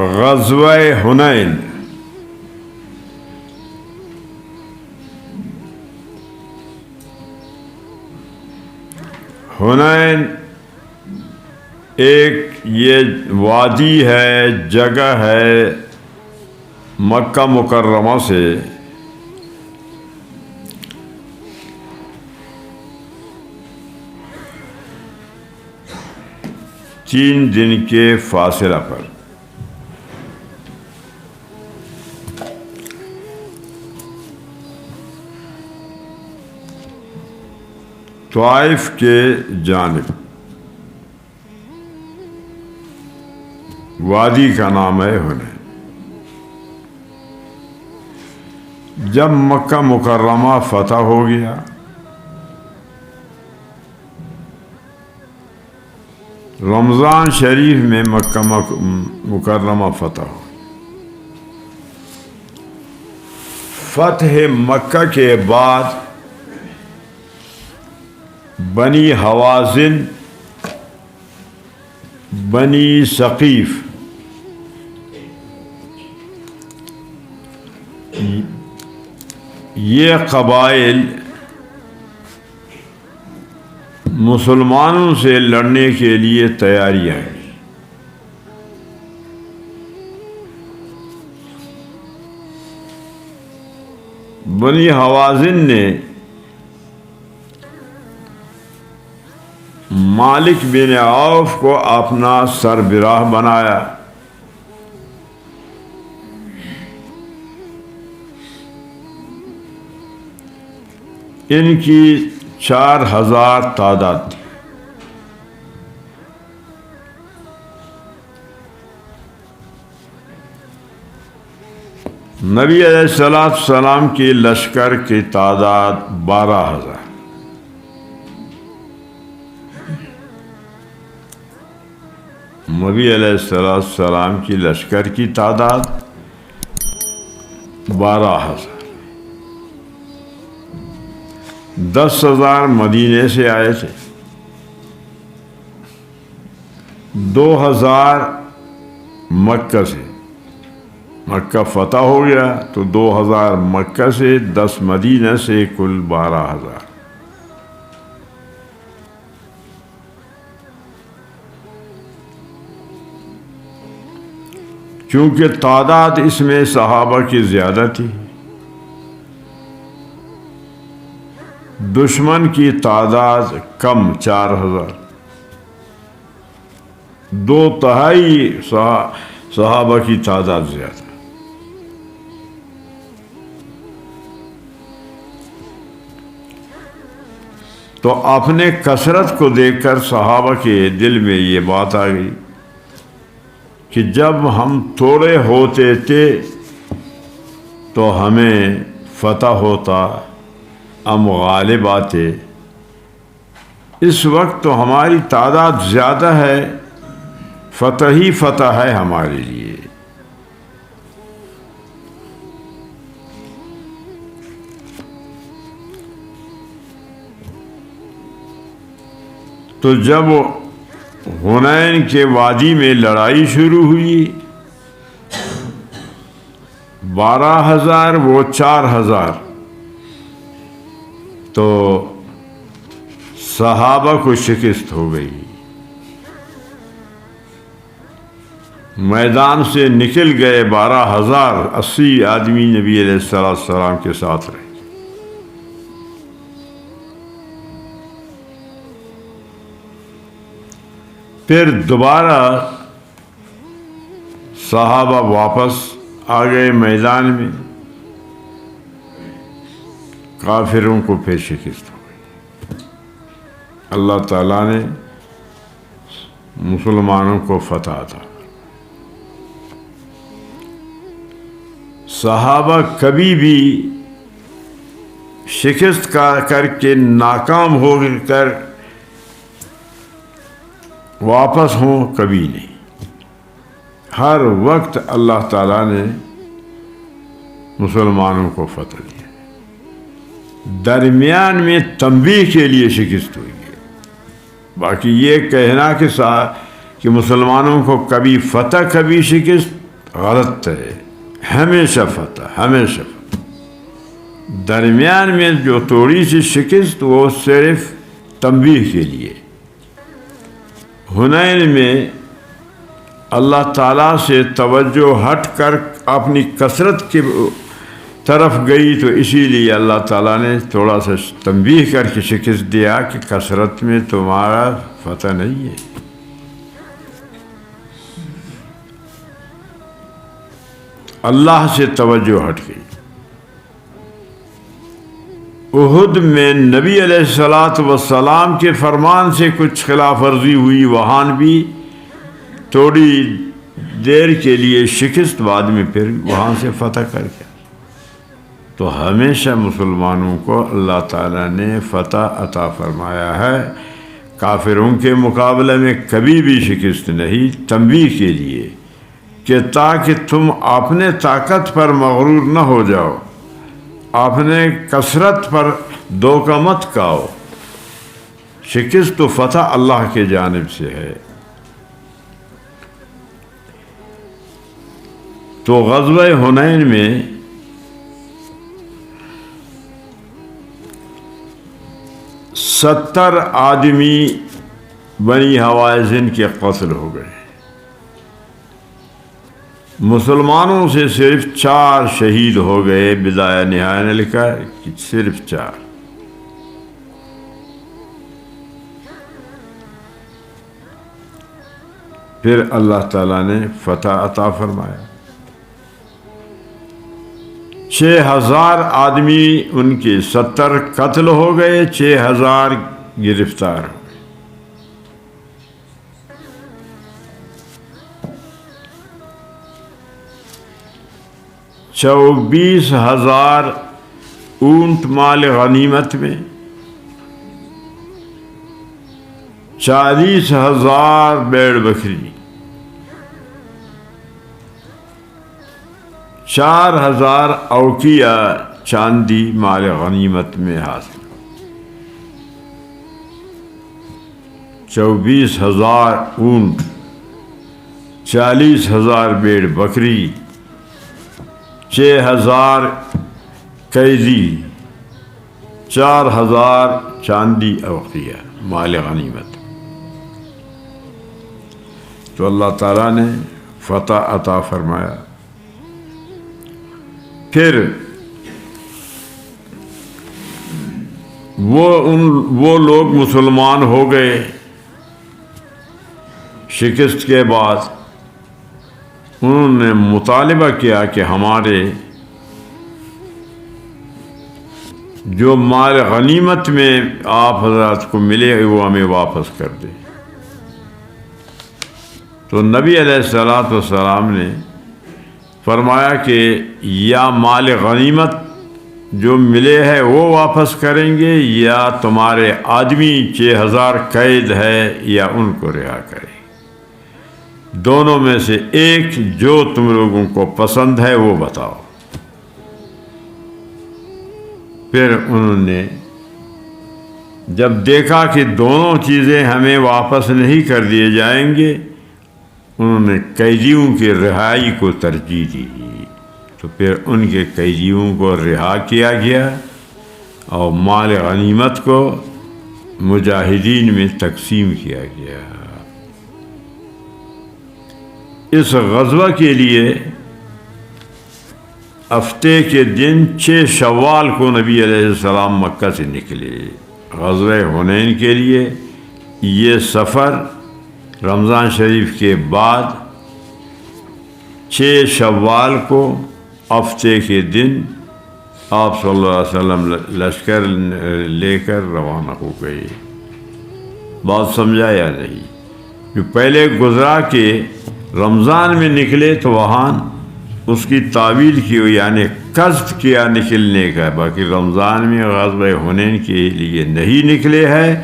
غزوہ حنین ایک یہ وادی ہے، جگہ ہے مکہ مکرمہ سے 3 دن کے فاصلہ پر۔ طائف کے جانب وادی کا نام ہے حنین۔ جب مکہ مکرمہ فتح ہو گیا رمضان شریف میں مکہ مکرمہ فتح ہو۔ فتح مکہ کے بعد بنی حوازن، بنی ثقیف یہ قبائل مسلمانوں سے لڑنے کے لیے تیاریاں ہیں۔ بنی حوازن نے مالک بن عوف کو اپنا سربراہ بنایا۔ ان کی 4000 تعداد تھی۔ نبی علیہ السلام کی لشکر کی تعداد 12000۔ نبی علیہ السلام کی لشکر کی تعداد 12000۔ 10,000 مدینے سے آئے تھے، 2000 مکہ سے۔ مکہ فتح ہو گیا تو 2000 مکہ سے، 10 مدینہ سے، کل 12000۔ چونکہ تعداد اس میں صحابہ کی زیادہ تھی، دشمن کی تعداد کم 4000، 2/3 صحابہ کی تعداد زیادہ۔ تو اپنے کثرت کو دیکھ کر صحابہ کے دل میں یہ بات آ گئی کہ جب ہم تھوڑے ہوتے تھے تو ہمیں فتح ہوتا، ہم غالب آتے۔ اس وقت تو ہماری تعداد زیادہ ہے، فتح ہی فتح ہے ہمارے لیے۔ تو جب حنین کے وادی میں لڑائی شروع ہوئی، 12000 وہ 4000، تو صحابہ کو شکست ہو گئی۔ میدان سے نکل گئے 12000، 80 آدمی نبی علیہ السلام کے ساتھ رہے۔ پھر دوبارہ صحابہ واپس آ گئے میدان میں، کافروں کو پھر شکست ہو گئی۔ اللہ تعالیٰ نے مسلمانوں کو فتح تھا۔ صحابہ کبھی بھی شکست کر کے ناکام ہو کر واپس ہوں، کبھی نہیں۔ ہر وقت اللہ تعالیٰ نے مسلمانوں کو فتح دیا، درمیان میں تنبیہ کے لیے شکست ہوئی ہے۔ باقی یہ کہنا کہ مسلمانوں کو کبھی فتح کبھی شکست غلط ہے، ہمیشہ فتح، ہمیشہ فتح۔ درمیان میں جو تھوڑی سی شکست وہ صرف تنبیہ کے لیے۔ حنین میں اللہ تعالیٰ سے توجہ ہٹ کر اپنی کثرت کی طرف گئی، تو اسی لیے اللہ تعالیٰ نے تھوڑا سا تنبیہ کر کے شکست دیا کہ کثرت میں تمہارا فتح نہیں ہے۔ اللہ سے توجہ ہٹ گئی۔ احد میں نبی علیہ الصلاۃ والسلام کے فرمان سے کچھ خلاف ورزی ہوئی، وہاں بھی تھوڑی دیر کے لیے شکست، بعد میں پھر وہاں سے فتح کر گیا۔ تو ہمیشہ مسلمانوں کو اللہ تعالیٰ نے فتح عطا فرمایا ہے، کافروں کے مقابلے میں کبھی بھی شکست نہیں، تنبیہ کے لیے کہ تاکہ تم اپنے طاقت پر مغرور نہ ہو جاؤ، اپنے کثرت پر دھوکہ مت کھاؤ۔ شکست و فتح اللہ کے جانب سے ہے۔ تو غزوہ حنین میں 70 آدمی بنی حوازن کے قتل ہو گئے۔ مسلمانوں سے صرف 4 شہید ہو گئے، بدایہ نہایہ نے لکھا کہ صرف 4۔ پھر اللہ تعالیٰ نے فتح عطا فرمایا۔ 6000 آدمی ان کے 70 قتل ہو گئے، 6000 گرفتار ہو گئے۔ چوبیس 24,000 اونٹ مال غنیمت میں، 40,000 بیڑ بکری، 4,000 اوقیہ چاندی مال غنیمت میں حاصل۔ 24,000 اونٹ، 40,000 بیڑ بکری، 6,000 قیدی، 4,000 چاندی اوقیہ مال غنیمت۔ تو اللہ تعالیٰ نے فتح عطا فرمایا۔ پھر وہ لوگ مسلمان ہو گئے شکست کے بعد، انہوں نے مطالبہ کیا کہ ہمارے جو مال غنیمت میں آپ حضرات کو ملے وہ ہمیں واپس کر دیں۔ تو نبی علیہ الصلاۃ والسلام نے فرمایا کہ یا مال غنیمت جو ملے ہے وہ واپس کریں گے، یا تمہارے آدمی 6,000 قید ہے یا ان کو رہا کریں، دونوں میں سے ایک جو تم لوگوں کو پسند ہے وہ بتاؤ۔ پھر انہوں نے جب دیکھا کہ دونوں چیزیں ہمیں واپس نہیں کر دیے جائیں گے، انہوں نے قیدیوں کی رہائی کو ترجیح دی، تو پھر ان کے قیدیوں کو رہا کیا گیا اور مال غنیمت کو مجاہدین میں تقسیم کیا گیا۔ اس غزوہ کے لیے ہفتے کے دن 6 شوال کو نبی علیہ السلام مکہ سے نکلے غزوہ حنین کے لیے۔ یہ سفر رمضان شریف کے بعد 6 شوال کو ہفتے کے دن آپ صلی اللہ علیہ وسلم لشکر لے کر روانہ ہو گئے۔ بات سمجھا یا نہیں؟ جو پہلے گزرا کہ رمضان میں نکلے تو وہاں اس کی تعویل کی ہوئی، یعنی قصد کیا نکلنے کا، باقی رمضان میں غزوہ حنین کے لیے نہیں نکلے ہیں،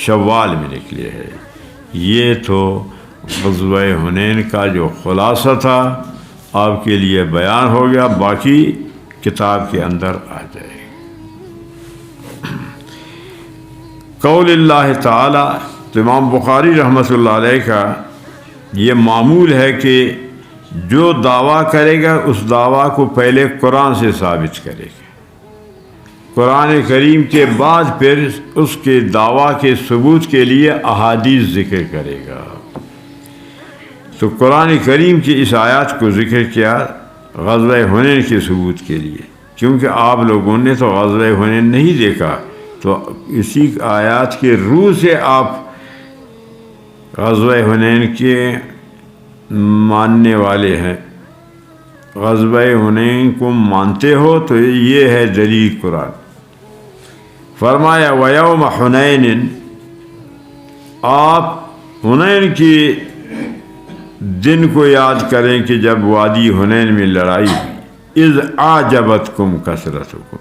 شوال میں نکلے ہیں۔ یہ تو غزوہ حنین کا جو خلاصہ تھا آپ کے لیے بیان ہو گیا، باقی کتاب کے اندر آ جائے گا۔ قول اللہ تعالی، تو امام بخاری رحمۃ اللہ علیہ کا یہ معمول ہے کہ جو دعویٰ کرے گا اس دعویٰ کو پہلے قرآن سے ثابت کرے گا، قرآن کریم کے بعد پھر اس کے دعویٰ کے ثبوت کے لیے احادیث ذکر کرے گا۔ تو قرآن کریم کی اس آیات کو ذکر کیا غزوہ حنین کے ثبوت کے لیے، کیونکہ آپ لوگوں نے تو غزوہ حنین نہیں دیکھا، تو اسی آیات کے روح سے آپ غزوہ حنین کے ماننے والے ہیں، غزوہ حنین کو مانتے ہو تو یہ ہے دلیل قرآن۔ فرمایا وَيَوْمَ حُنَيْنٍ، آپ حنین کی دن کو یاد کریں کہ جب وادی حنین میں لڑائی ہوئی، اذ اعجبتکم کثرتکم،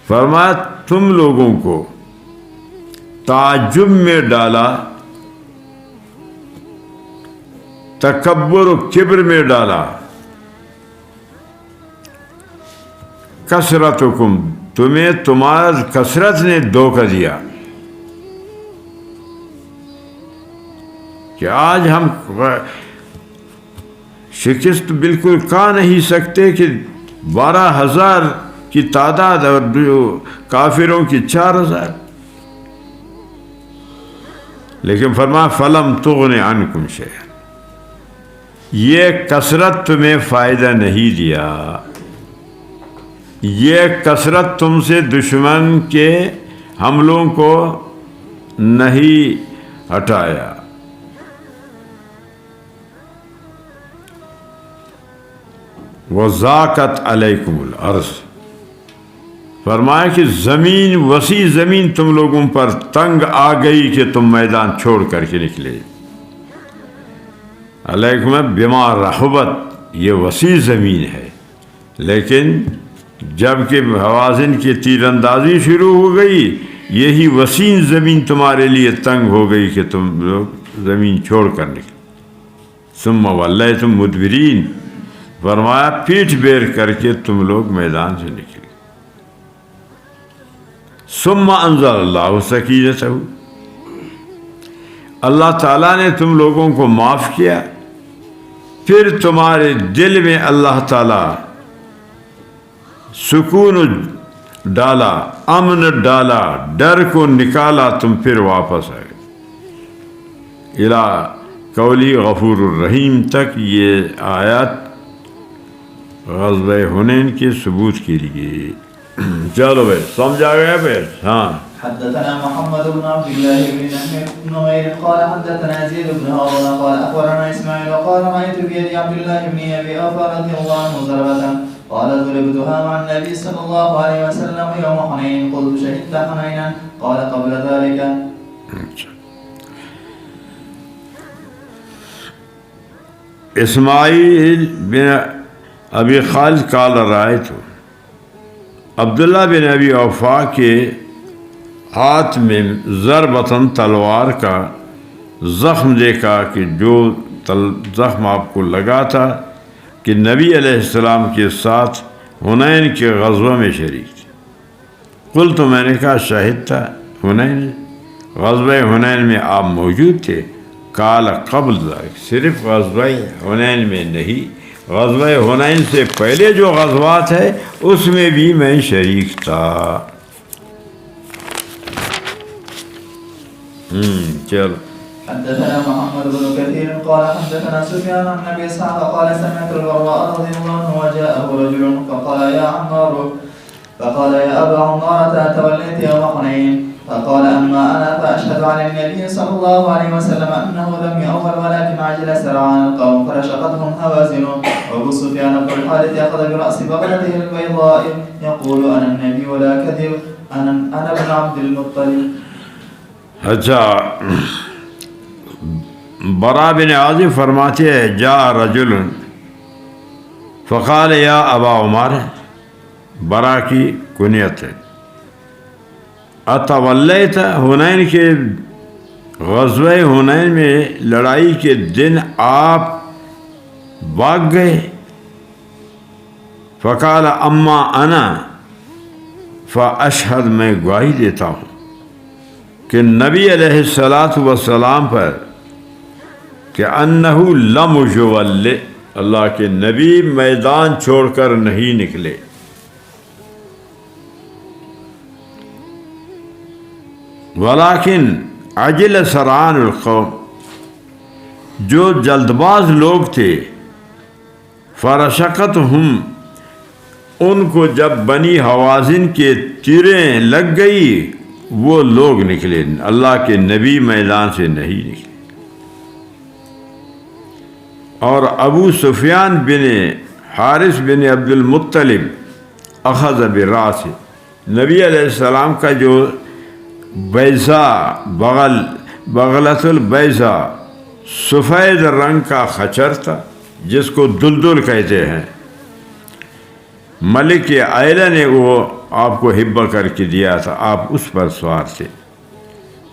فرمایا تم لوگوں کو تعجب میں ڈالا، تکبر و کبر میں ڈالا، کثرتکم، تمہیں تمہارا کثرت نے دھوکہ دیا کہ آج ہم شکست بالکل کھا نہیں سکتے کہ 12,000 کی تعداد اور کافروں کی 4,000، لیکن فرمایا فلم تغن عنکم شیئا، یہ کثرت تمہیں فائدہ نہیں دیا، یہ کثرت تم سے دشمن کے حملوں کو نہیں ہٹایا۔ وَضَاقَتْ عَلَيْكُمُ الْأَرْضُ، فرمایا کہ زمین، وسیع زمین تم لوگوں پر تنگ آ گئی کہ تم میدان چھوڑ کر کے نکلے۔ علیکم بما رحبت، یہ وسیع زمین ہے، لیکن جب کہ حوازن کی تیر اندازی شروع ہو گئی، یہی وسیع زمین تمہارے لیے تنگ ہو گئی کہ تم لوگ زمین چھوڑ کر نکلے۔ ثم ولیتم مدبرین، فرمایا پیٹھ بیر کر کے تم لوگ میدان سے نکلے۔ ثم انزل اللہ سکینتہ، اللہ تعالیٰ نے تم لوگوں کو معاف کیا، پھر تمہارے دل میں اللہ تعالیٰ سکون ڈالا، امن ڈالا، ڈر کو نکالا، تم پھر واپس آئے الی قولی غفور الرحیم تک۔ یہ آیات غزوہ حنین کے ثبوت کے لیے۔ چلو بھائی سمجھا گیا پھر؟ ہاں۔ حدثنا محمد بن عبد الله بن نمير قال حدثنا يزيد بن هارون قال اخبرنا اسماعيل قال رايت بيد عبد الله بن ابي اوفى رضي الله عنه ضربه قال ضربتها مع النبي صلى الله عليه وسلم يوم حنين قلت شهدت حنينا قال قبل ذلك۔ اسماعیل بن ابی خالد قال رأیت، عبداللہ بن ابی اوفا کے ہاتھ میں ضربتاً تلوار کا زخم دیکھا کہ جو زخم آپ کو لگا تھا کہ نبی علیہ السلام کے ساتھ حنین کے غزوہ میں شریک تھے۔ قل تو میں نے کہا شاہد تھا حنین، غزوہ حنین میں آپ موجود تھے؟ قال قبل ذلك، صرف غزوہ حنین میں نہیں، غزوہ حنین سے پہلے جو غزوات ہے اس میں بھی میں شریک تھا۔ چلو۔ حدثنا محمد بن كثير قال حدثنا سفيان عن ابي اسحاق قال سمعت البراء رضي الله عنه وجاءه رجل فقال يا عمار، فقال يا ابا عمار توليت يوم حنين؟ فقال اما انا فاشهد على النبي صلى الله عليه وسلم انه لم يؤول ولكن عجل سرعان القوم فرشقتهم هوازنهم، وابو سفيان بن الحارث اخذ براس بغلته البيضاء يقول انا النبي ولا كذب، انا ابن عبد المطلب۔ اچھا، برا بن عازب فرماتے ہیں جاء رجل فقال یا ابا عمر، برا کی کنیت ہے، اتولیت حنین کے غزوہ حنین میں لڑائی کے دن آپ بھاگ گئے. فقال اما انا فاشہد، میں گواہی دیتا ہوں کہ نبی علیہ الصلاۃ والسلام پر کہ انہ لم یولی، اللہ کے نبی میدان چھوڑ کر نہیں نکلے. ولیکن عجل سرعان القوم، جو جلد باز لوگ تھے، فرشقتہم، ان کو جب بنی حوازن کے تیریں لگ گئی وہ لوگ نکلے، اللہ کے نبی میدان سے نہیں نکلے. اور ابو سفیان بن حارث بن عبد المطلب اخذ براس، نبی علیہ السلام کا جو بیضا بغلۃ البیضا سفید رنگ کا خچر تھا جس کو دلدل کہتے ہیں، ملک عائلہ نے وہ آپ کو ہبہ کر کے دیا تھا، آپ اس پر سوار تھے.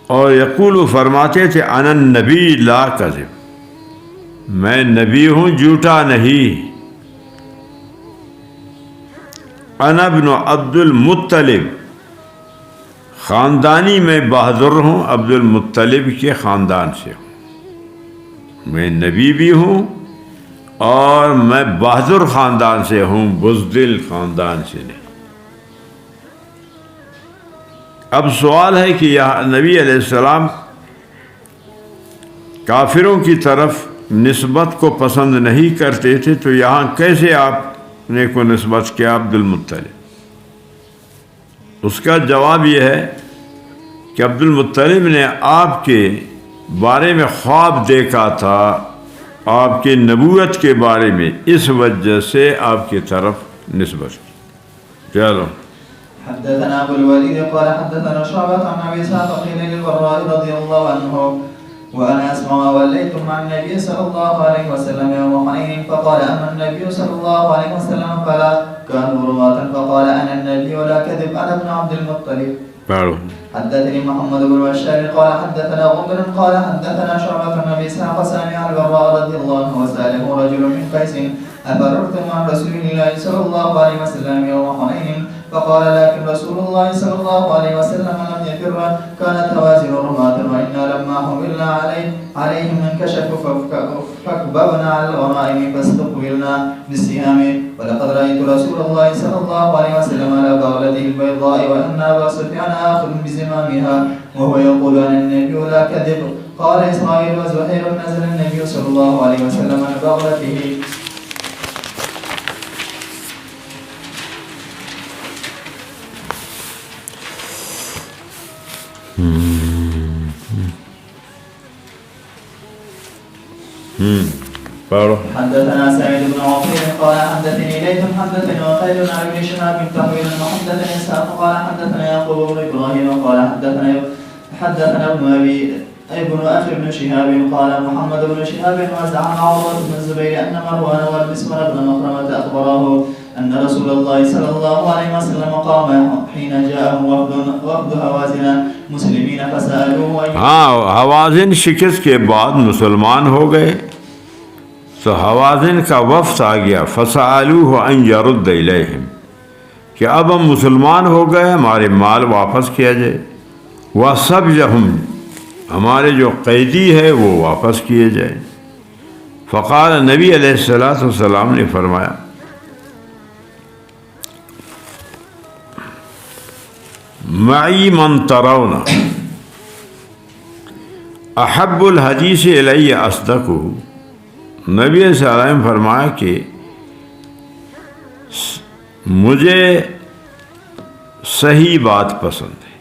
اور یقول فرماتے تھے انا النبی لا کذب، میں نبی ہوں جھوٹا نہیں. انا ابن عبد المطلب، خاندانی میں بہادر ہوں، عبد المطلب کے خاندان سے ہوں. میں نبی بھی ہوں اور میں بہادر خاندان سے ہوں، بزدل خاندان سے نہیں. اب سوال ہے کہ یہ نبی علیہ السلام کافروں کی طرف نسبت کو پسند نہیں کرتے تھے، تو یہاں کیسے آپ نے کو نسبت کیا عبد المطلب؟ اس کا جواب یہ ہے کہ عبد المطلب نے آپ کے بارے میں خواب دیکھا تھا، آپ کی نبوت کے بارے میں، اس وجہ سے آپ کی طرف نسبت کی. چلو. حدثنا ابو الوليد قال حدثنا شعبة عن ابي اسحاق قيل للبراء رضي الله عنه وانا اسمع وليتم عن النبي صلى الله عليه وسلم يوم حنين فقال اما النبي صلى الله عليه وسلم فلا كانوا رواة فقال انا النبي ولا كذب انا ابن عبد المطلب. حدثني محمد بن بشار قال حدثنا غندر قال حدثنا شعبة عن ابي اسحاق سامع البراء رضي الله عنه وسأله رجل من قيس افررتم عن رسول الله صلى الله عليه وسلم يوم حنين فقال لكن رسول الله صلى الله عليه وسلم لم يفر، كانت هوازن رماة وإنا لما حملنا عليهم انكشفوا فكببنا على الغنائم فاستقبلنا بالسهام. ولقد رأيت رسول الله صلى الله عليه وسلم على بغلته البيضاء وأن أبا سفيان آخذ بزمامها وهو يقول أن النبي لا كذب. قال إسماعيل وزهير نزل النبي صلى الله عليه وسلم على بغلته. حدثنا سعيد بن عقيل قال حدثني ليث حدثني وخير عن ابن شهاب تحويل وحدثني اسحاق قال حدثنا يعقوب بن ابراهيم قال حدثنا ابن اخي بن شهاب قال محمد بن شهاب وزعم عروة بن الزبير ان مروان والمسور بن مخرمة اخبره ان رسول الله صلى الله عليه وسلم قام حين جاءه وفد هوازن مسلمین فسألوه. حوازن شکست کے بعد مسلمان ہو گئے تو حوازن کا وفد آ گیا. فسألوه ان يرد الیہم، کہ اب ہم مسلمان ہو گئے، ہمارے مال واپس کیا جائے. وسبیہم، ہمارے جو قیدی ہے وہ واپس کیے جائیں. فقال، نبی علیہ السلام نے فرمایا معی من ترون احب الحدیث الی اصدقہ. نبی علیہ السلام نے فرمایا کہ مجھے صحیح بات پسند ہے،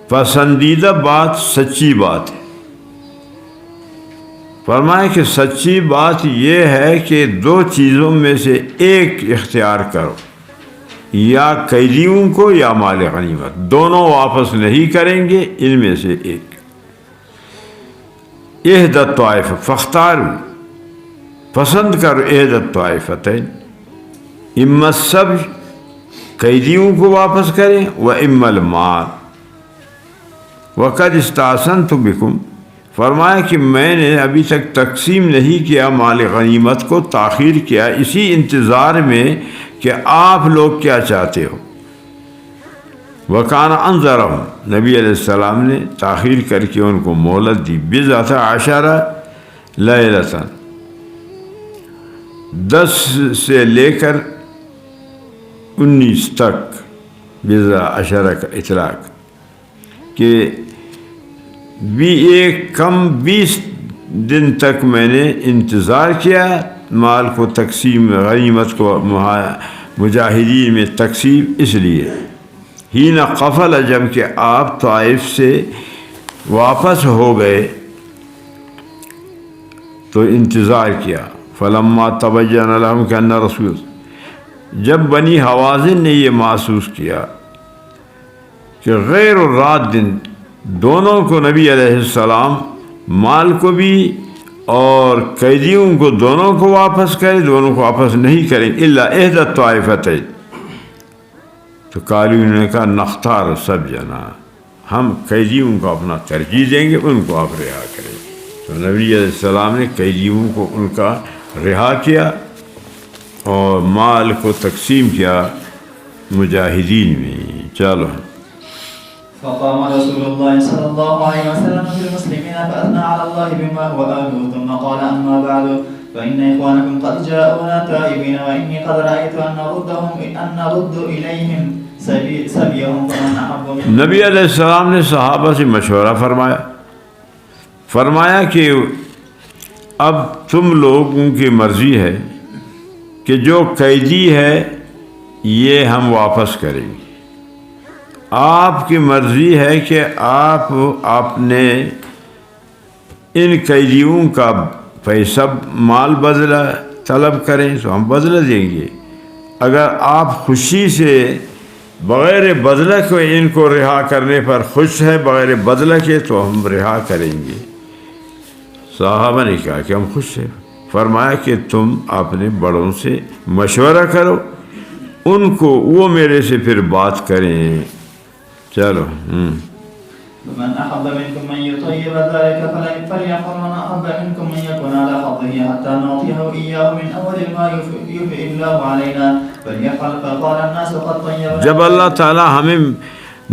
پسندیدہ بات سچی بات ہے. فرمایا کہ سچی بات یہ ہے کہ دو چیزوں میں سے ایک اختیار کرو، یا قیدیوں کو یا مال غنیمت، دونوں واپس نہیں کریں گے، ان میں سے ایک. احدی الطائفہ فاختاروا، پسند کرو احدی الطائفتین، اما السبی، قیدیوں کو واپس کریں، و اما المال، وقد استحسنت بکم، فرمایا کہ میں نے ابھی تک تقسیم نہیں کیا مال غنیمت کو، تاخیر کیا اسی انتظار میں کہ آپ لوگ کیا چاہتے ہو۔ وکان انظرہم، نبی علیہ السلام نے تاخیر کر کے ان کو مہلت دی، بضعۃ عشرہ لیلۃ، 10 سے لے کر 19 تک، بضع عشرہ کا اطلاق، کہ ایک کم 20 دن تک میں نے انتظار کیا مال کو تقسیم، غنیمت کو مجاہدین میں تقسیم، اس لیے حین قفل، جب کہ آپ طائف سے واپس ہو گئے تو انتظار کیا۔ فلما تبین لهم کہ ان رسول، جب بنی حوازن نے یہ محسوس کیا کہ غیر رات دن، دونوں کو نبی علیہ السلام مال کو بھی اور قیدیوں کو دونوں کو واپس کرے، دونوں کو واپس نہیں کریں، الا احدی الطائفتین، تو قالوا نے کہا نختار سب جنا، ہم قیدیوں کو اپنا ترجیح دیں گے، ان کو آپ رہا کریں۔ تو نبی علیہ السلام نے قیدیوں کو ان کا رہا کیا اور مال کو تقسیم کیا مجاہدین میں۔ چلو، فقام رسول الله صلى الله عليه وسلم في المسلمين فأثنى على الله بما هو أهله، ثم قال أما بعد فإن إخوانكم قد جاءونا تائبين، وإني قد رأيت أن نرد إليهم سبيهم، فمن أحب منهم۔ نبی علیہ السلام نے صحابہ سے مشورہ فرمایا کہ اب تم لوگوں کی مرضی ہے کہ جو قیدی ہے یہ ہم واپس کریں گے، آپ کی مرضی ہے کہ آپ اپنے ان قیدیوں کا پیسہ مال بدلہ طلب کریں تو ہم بدلہ دیں گے، اگر آپ خوشی سے بغیر بدلہ کے ان کو رہا کرنے پر خوش ہے بغیر بدلہ کے تو ہم رہا کریں گے۔ صحابہ نے کہا کہ ہم خوش ہیں۔ فرمایا کہ تم اپنے بڑوں سے مشورہ کرو، ان کو وہ میرے سے پھر بات کریں۔ چلو، من أحب منكم من يطيب ذلك فليقل، من أحب منكم من يكون على حظه حتى نعطيه إياه من أول ما يفئ الله علينا فليقل۔ فقال الناس قد طيبنا۔ جب اللہ تعالیٰ ہمیں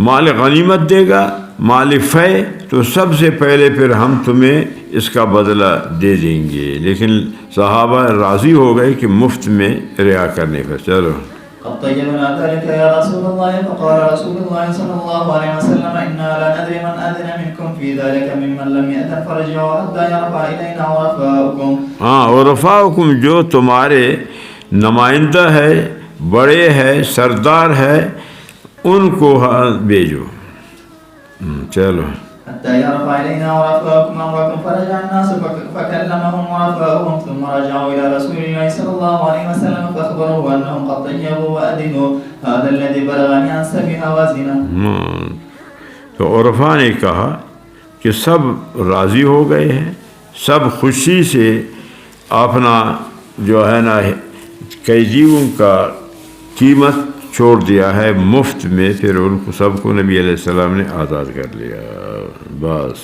مال غنیمت دے گا، مال فے، تو سب سے پہلے پھر ہم تمہیں اس کا بدلہ دے دیں گے، لیکن صحابہ راضی ہو گئے کہ مفت میں رہا کرنے پر۔ چلو، قد طيبنا ذلك يا رسول الله۔ فقال رسول الله صلى الله عليه وسلم إنا لا ندري من أذن منكم في ذلك ممن لم يأذن فرجعوا حتى يرفع إلينا عرفاؤكم۔ ہاں، عرفاؤکم، جو تمہارے نمائندہ ہے، بڑے ہے، سردار ہے، ان کو بھیجو۔ چلو، حتى يرفع إلينا عرفاؤكم أمركم، فرجع الناس فكلمهم عرفاؤهم، ثم رجعوا إلى رسول الله صلى الله عليه وسلم فأخبروه أنهم قد طيبوا وأذنوا، هذا الذي بلغني عن سبي حوازن۔ تو عرفا نے کہا کہ سب راضی ہو گئے ہیں، سب خوشی سے اپنا جو ہے نا قیدیوں کا قیمت چھوڑ دیا ہے مفت میں، پھر ان کو سب کو نبی علیہ السلام نے آزاد کر لیا۔ بس